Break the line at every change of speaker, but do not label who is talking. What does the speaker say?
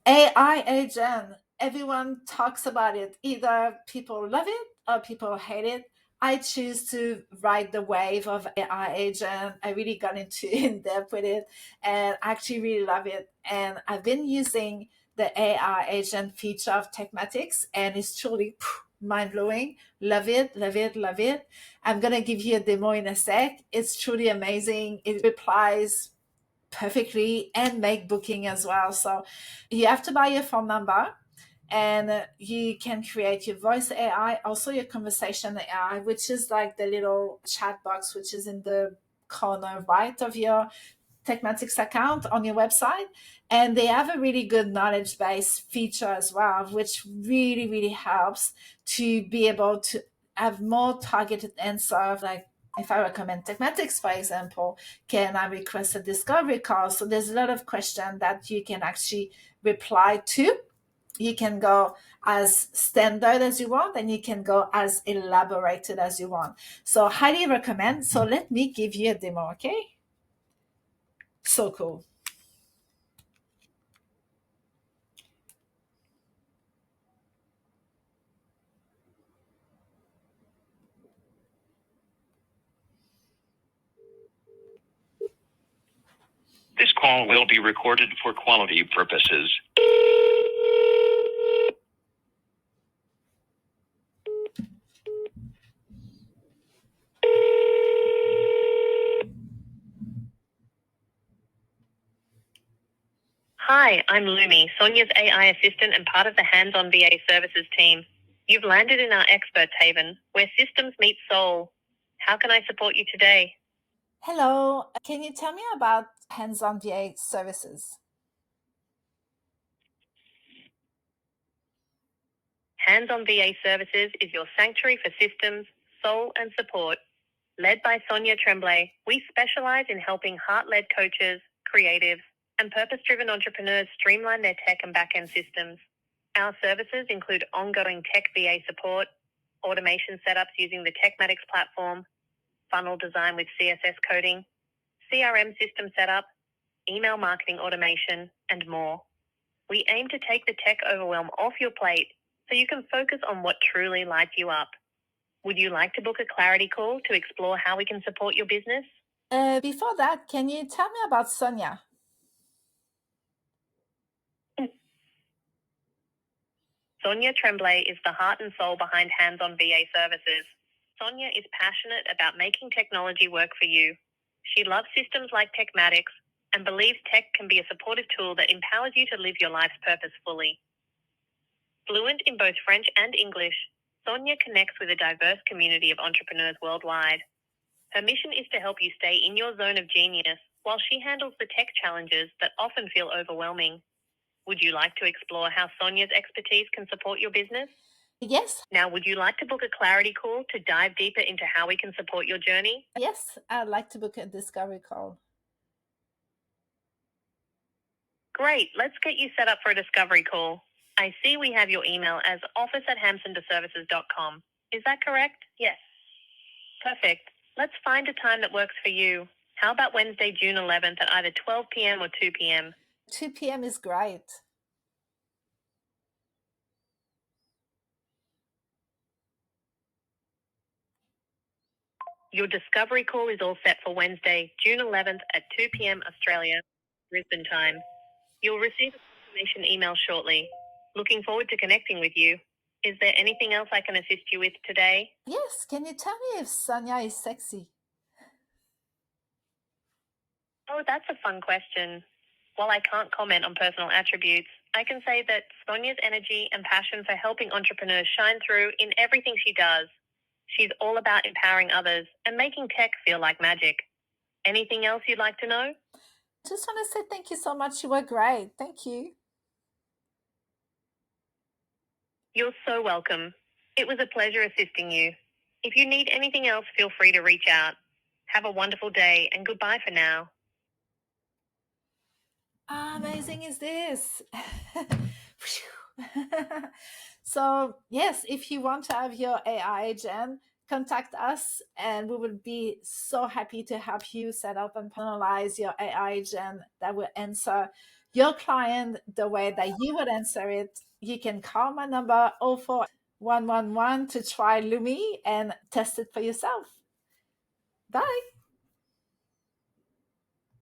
AI agent, everyone talks about it. Either people love it or people hate it. I choose to ride the wave of AI agent. I really got into in depth with it and actually really love it. And I've been using the AI agent feature of TekMatix, and it's truly mind blowing. Love it, love it, love it. I'm gonna give you a demo in a sec. It's truly amazing. It replies perfectly and make booking as well. So you have to buy your phone number, and you can create your voice AI, also your conversation AI, which is like the little chat box which is in the corner right of your TekMatix account on your website. And they have a really good knowledge base feature as well, which really, really helps to be able to have more targeted answers. Like if I recommend TekMatix, for example, can I request a discovery call? So there's a lot of questions that you can actually reply to. You can go as standard as you want, and you can go as elaborated as you want. So highly recommend. So let me give you a demo, okay? So cool.
This call will be recorded for quality purposes. Hi, I'm Lumi, Sonia's AI assistant and part of the hands-on VA services team. You've landed in our experts haven, where systems meet soul. How can I support you today?
Hello, can you tell me about hands-on VA services?
Hands-on VA services is your sanctuary for systems, soul, and support. Led by Sonia Tremblay, we specialize in helping heart-led coaches, creatives, and purpose-driven entrepreneurs streamline their tech and back-end systems. Our services include ongoing tech VA support, automation setups using the TekMatix platform, funnel design with CSS coding, CRM system setup, email marketing automation, and more. We aim to take the tech overwhelm off your plate so you can focus on what truly lights you up. Would you like to book a clarity call to explore how we can support your business?
Before that, can you tell me about Sonia?
Sonia Tremblay is the heart and soul behind hands-on VA services. Sonia is passionate about making technology work for you. She loves systems like TekMatix and believes tech can be a supportive tool that empowers you to live your life's purpose fully. Fluent in both French and English, Sonia connects with a diverse community of entrepreneurs worldwide. Her mission is to help you stay in your zone of genius while she handles the tech challenges that often feel overwhelming. Would you like to explore how Sonia's expertise can support your business?
Yes,
Now, would you like to book a clarity call to dive deeper into how we can support your journey?
yes, I'd like to book a discovery call.
Great, let's get you set up for a discovery call. I see we have your email as office@hampsondeservices.com. Is that correct? Yes. Perfect. Let's find a time that works for you. How about Wednesday, June 11th at either 12 p.m. or 2 p.m.?
2 p.m. is great.
Your discovery call is all set for Wednesday, June 11th at 2 p.m. Australia, Brisbane time. You'll receive a confirmation email shortly. Looking forward to connecting with you. Is there anything else I can assist you with today?
Yes, can you tell me if Sonia is sexy?
Oh, that's a fun question. While I can't comment on personal attributes, I can say that Sonia's energy and passion for helping entrepreneurs shine through in everything she does. She's all about empowering others and making tech feel like magic. Anything else you'd like to know?
Just want to say thank you so much. You were great. Thank you.
You're so welcome. It was a pleasure assisting you. If you need anything else, feel free to reach out. Have a wonderful day and goodbye for now.
How amazing is this? So, yes, if you want to have your AI agent, contact us and we will be so happy to help you set up and personalize your AI agent that will answer your client the way that you would answer it, you can call my number 04111 to try Lumi and test it for yourself. Bye.